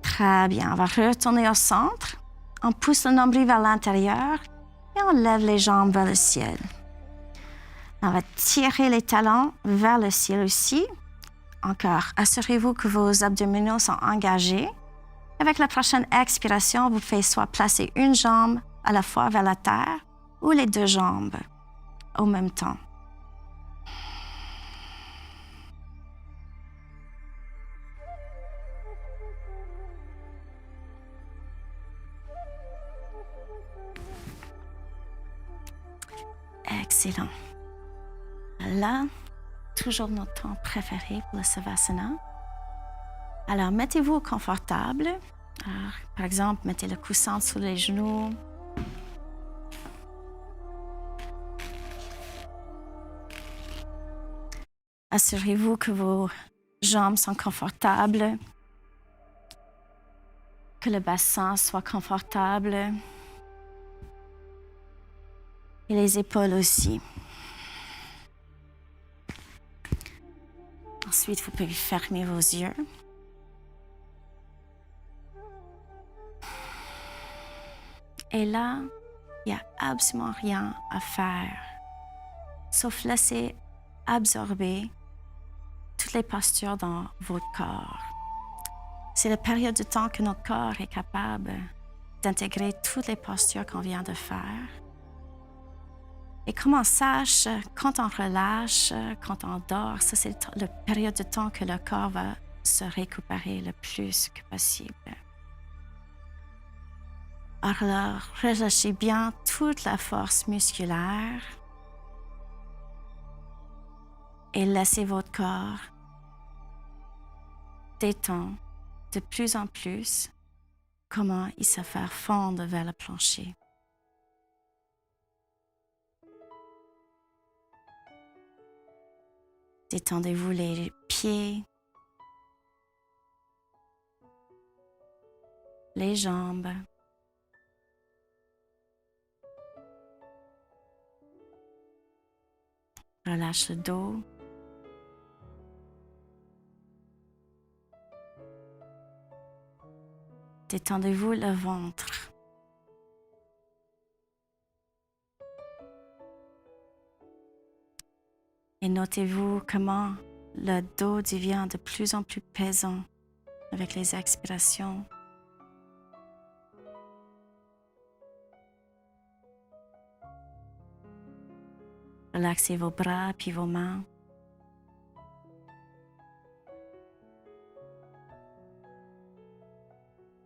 Très bien. On va retourner au centre. On pousse le nombril vers l'intérieur et on lève les jambes vers le ciel. On va tirer les talons vers le ciel aussi. Encore, assurez-vous que vos abdominaux sont engagés. Avec la prochaine expiration, vous pouvez soit placer une jambe à la fois vers la terre ou les deux jambes au même temps. Excellent. Là, toujours notre temps préféré pour le Savasana. Alors, mettez-vous confortable. Alors, par exemple, mettez le coussin sous les genoux. Assurez-vous que vos jambes sont confortables, que le bassin soit confortable et les épaules aussi. Ensuite, vous pouvez fermer vos yeux. Et là, il n'y a absolument rien à faire, sauf laisser absorber toutes les postures dans votre corps. C'est la période de temps que notre corps est capable d'intégrer toutes les postures qu'on vient de faire. Et comme on sache, quand on relâche, quand on dort, ça c'est la période de temps que le corps va se récupérer le plus que possible. Alors, relâchez bien toute la force musculaire et laissez votre corps détendre de plus en plus comment il se fait fondre vers le plancher. Détendez-vous les pieds, les jambes, relâche le dos, détendez-vous le ventre. Et notez-vous comment le dos devient de plus en plus pesant avec les expirations. Relaxez vos bras puis vos mains.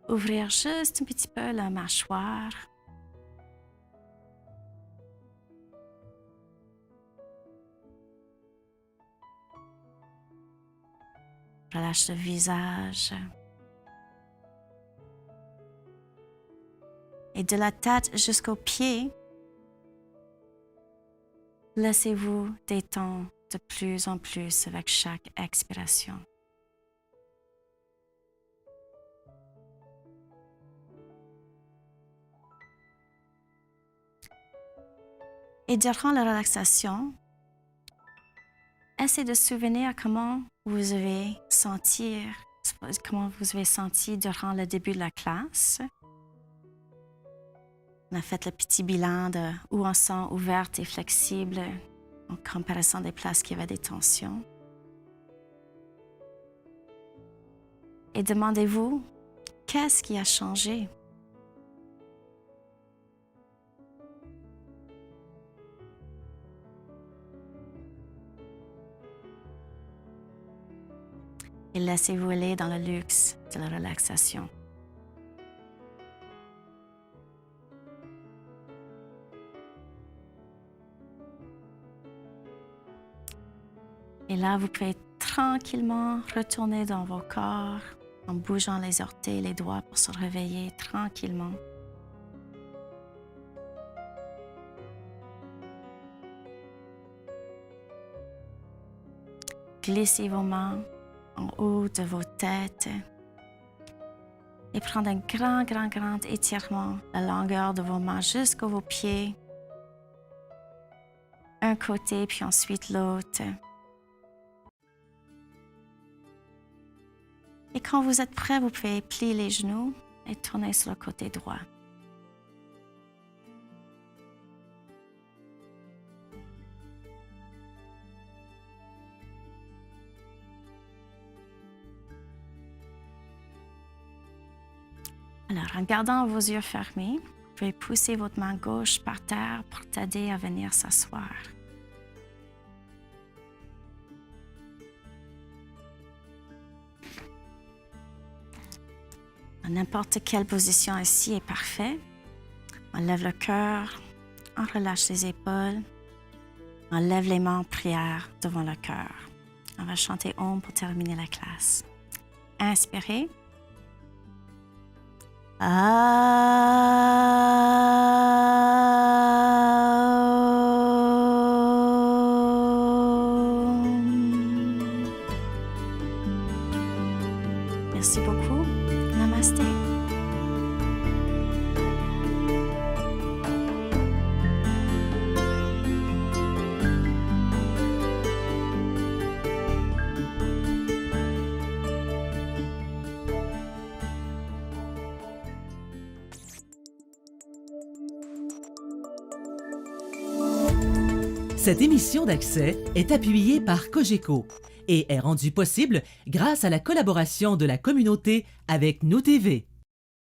Ouvrir juste un petit peu la mâchoire. Relâche le visage. Et de la tête jusqu'aux pieds, laissez-vous détendre de plus en plus avec chaque expiration. Et durant la relaxation, essayez de se souvenir comment vous avez senti durant le début de la classe. On a fait le petit bilan de où on sent ouverte et flexible en comparaison des places qui avaient des tensions. Et demandez-vous, qu'est-ce qui a changé? Et laissez-vous aller dans le luxe de la relaxation. Et là, vous pouvez tranquillement retourner dans vos corps en bougeant les orteils et les doigts pour se réveiller tranquillement. Glissez vos mains en haut de vos têtes et prendre un grand étirement la longueur de vos mains jusqu'à vos pieds. Un côté puis ensuite l'autre. Et quand vous êtes prêt, vous pouvez plier les genoux et tourner sur le côté droit. Alors, en gardant vos yeux fermés, vous pouvez pousser votre main gauche par terre pour t'aider à venir s'asseoir. N'importe quelle position ici est parfaite. On lève le cœur, on relâche les épaules, on lève les mains en prière devant le cœur. On va chanter Om pour terminer la classe. Inspirez. Merci beaucoup. Namasté. Cette émission d'Accès est appuyée par Cogeco et est rendue possible grâce à la collaboration de la communauté avec Nous TV.